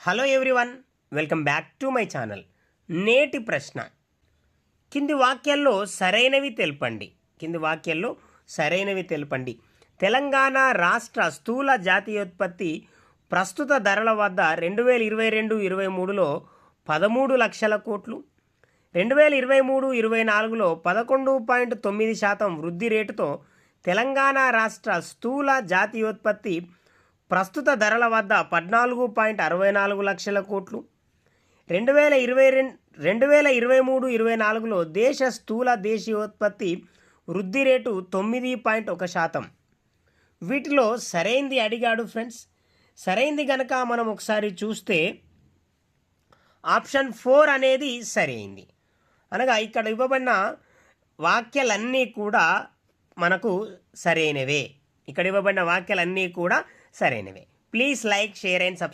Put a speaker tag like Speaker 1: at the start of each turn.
Speaker 1: Hello everyone, welcome back to my channel. నేటి ప్రశ్న, కింది వాక్యాల్లో సరైనవి తెలపండి. తెలంగాణ రాష్ట్ర స్థూల జాతీయోత్పత్తి ప్రస్తుత ధరల వద్ద 2022-23లో 13 లక్షల కోట్లు, 2023-24లో 11.9% వృద్ధి రేటుతో తెలంగాణ రాష్ట్ర స్థూల జాతీయోత్పత్తి ప్రస్తుత ధరల వద్ద 14.64 లక్షల కోట్లు, 2023-24లో దేశ స్థూల దేశీయోత్పత్తి వృద్ధి రేటు 9.1%. వీటిలో సరైంది అడిగాడు ఫ్రెండ్స్. సరైంది కనుక మనం ఒకసారి చూస్తే ఆప్షన్ 4 అనేది సరైంది. అనగా ఇక్కడ ఇవ్వబడిన వాక్యాలన్నీ కూడా మనకు సరైనవే. Please like, share and subscribe.